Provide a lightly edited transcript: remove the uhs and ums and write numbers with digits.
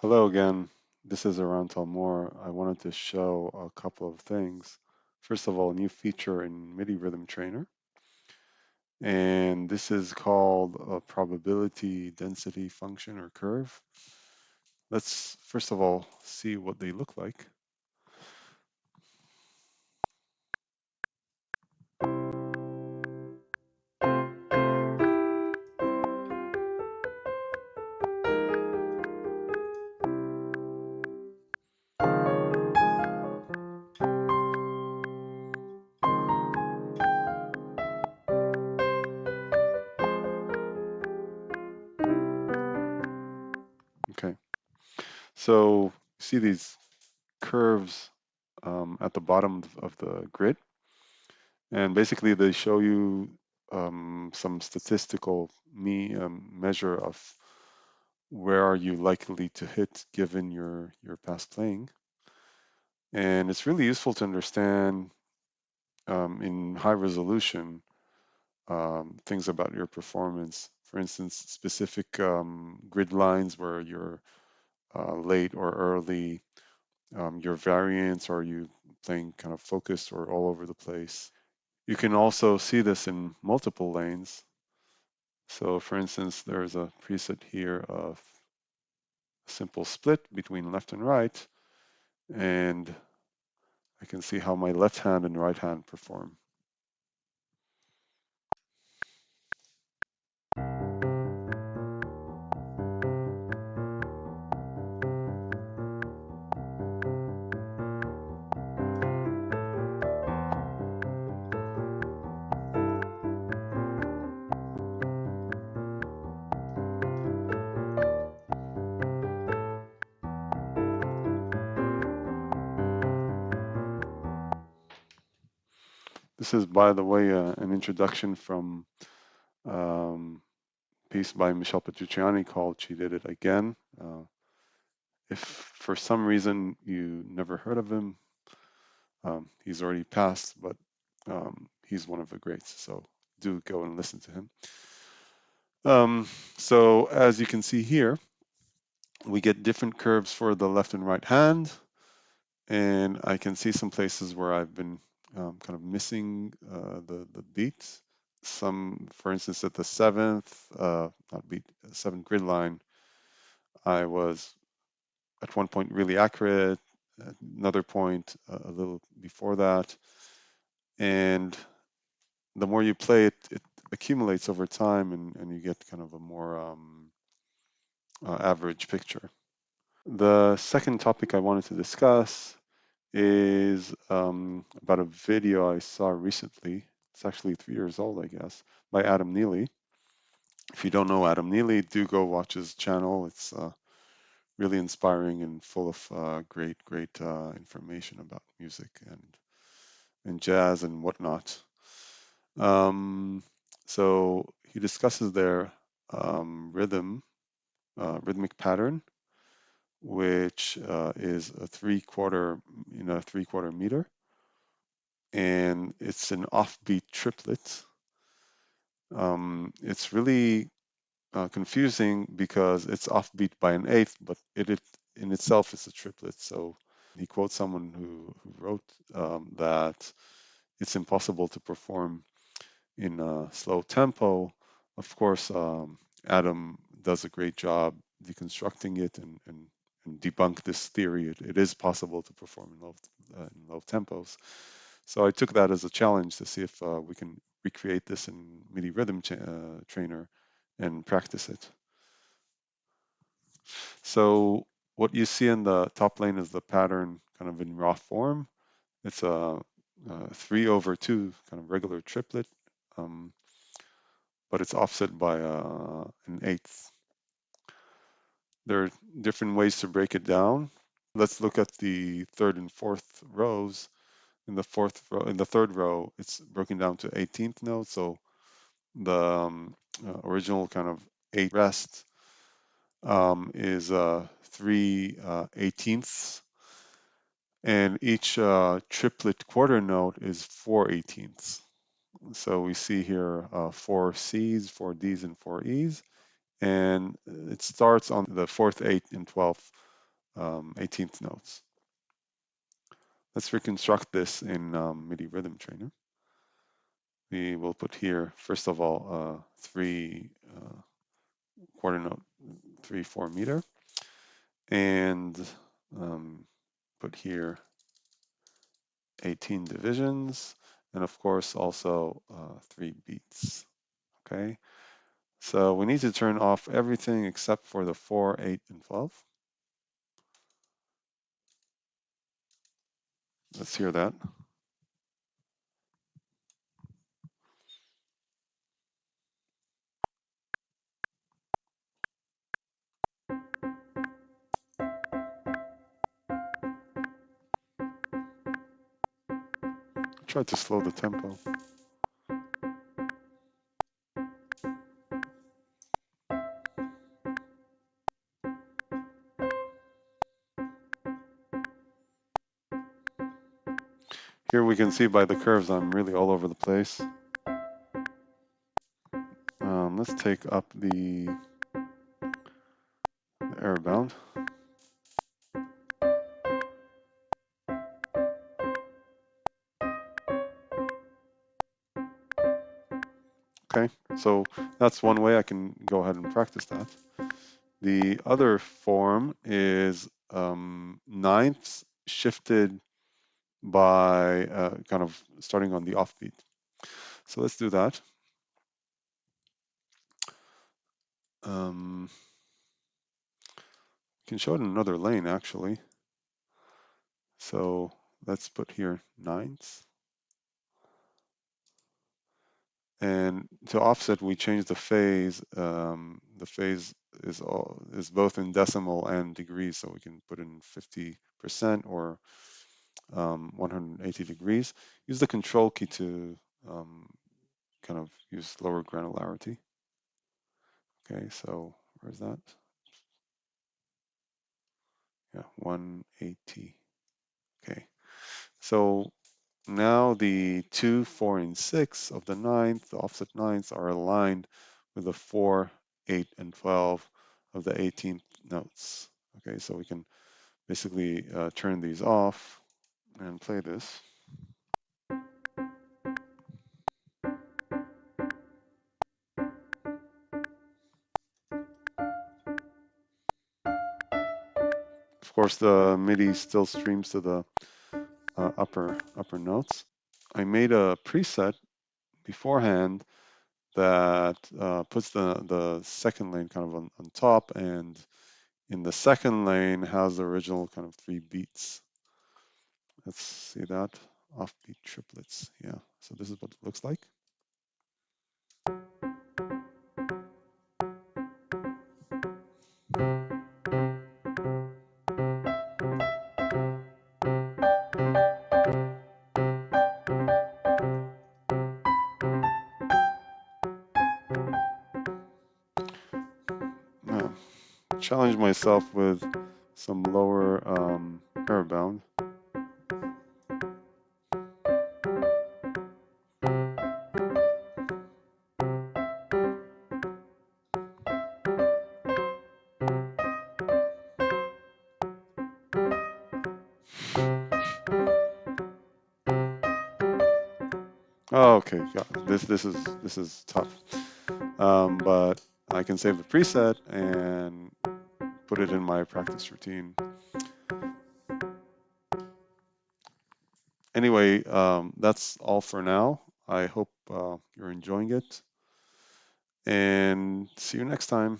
Hello again. This is Aran Talmor. I wanted to show a couple of things. First of all, a new feature in MIDI Rhythm Trainer, and this is called a probability density function or curve. Let's first of all see what they look like. Okay, so you see these curves at the bottom of the grid, and basically they show you some statistical measure of where are you likely to hit given your past playing. And it's really useful to understand in high resolution things about your performance. For instance, specific grid lines where you're late or early, your variance, are you playing kind of focused or all over the place. You can also see this in multiple lanes. So for instance, there's a preset here of a simple split between left and right, and I can see how my left hand and right hand perform. This is, by the way, an introduction from um, piece by Michel Petrucciani called "She Did It Again." If for some reason you never heard of him, he's already passed, but he's one of the greats. So do go and listen to him. So as you can see here, we get different curves for the left and right hand, and I can see some places where I've been kind of missing the beat. Some, for instance, at the not beat, seventh grid line, I was at one point really accurate, at another point a little before that, and the more you play it, it accumulates over time, and you get kind of a more average picture. The second topic I wanted to discuss is about a video I saw recently. It's actually 3 years old, I guess, by Adam Neely. If you don't know Adam Neely, do go watch his channel. It's really inspiring and full of great information about music and jazz and whatnot. Um, so he discusses their rhythmic pattern, which is a three-quarter meter, and it's an offbeat triplet. It's really confusing because it's offbeat by an eighth, but it in itself is a triplet. So he quotes someone who wrote that it's impossible to perform in a slow tempo. Of course, Adam does a great job deconstructing it and debunk this theory. It is possible to perform in low tempos. So I took that as a challenge to see if we can recreate this in MIDI Rhythm Trainer and practice it. So what you see in the top lane is the pattern kind of in raw form. It's a 3/2 kind of regular triplet, um, but it's offset by an eighth. There are different ways to break it down. Let's look at the third and fourth rows. In the third row, it's broken down to 18th notes. So the original kind of eight rest is 3/18ths, and each triplet quarter note is 4/18ths. So we see here four C's, four D's, and four E's, and it starts on the fourth, eighth, and 12th 18th notes. Let's reconstruct this in MIDI Rhythm Trainer. We will put here, first of all, 3 quarter note, 3/4 meter, and put here 18 divisions, and of course also 3 beats. Okay, so we need to turn off everything except for the 4, 8, and 12. Let's hear that. Try to slow the tempo. Here we can see by the curves I'm really all over the place. Let's take up the error bound. Okay, so that's one way I can go ahead and practice that. The other form is ninths shifted by kind of starting on the offbeat. So let's do that. You can show it in another lane actually. So let's put here ninths. And to offset, we change the phase. The phase is both in decimal and degrees, so we can put in 50% or 180 degrees. Use the control key to kind of use lower granularity. Okay, so where's that? Yeah, 180. Okay, so now the 2, 4, and 6 of the ninth, the offset ninths, are aligned with the 4, 8, and 12 of the 18th notes. Okay, so we can basically turn these off and play this. Of course, the MIDI still streams to the upper notes. I made a preset beforehand that puts the second lane kind of on top, and in the second lane has the original kind of 3 beats. Let's see that. Offbeat triplets. Yeah. So this is what it looks like. Yeah. Challenge myself with some lower error bound. Oh, okay. Yeah. This is tough. But I can save the preset and put it in my practice routine. Anyway, that's all for now. I hope you're enjoying it, and see you next time.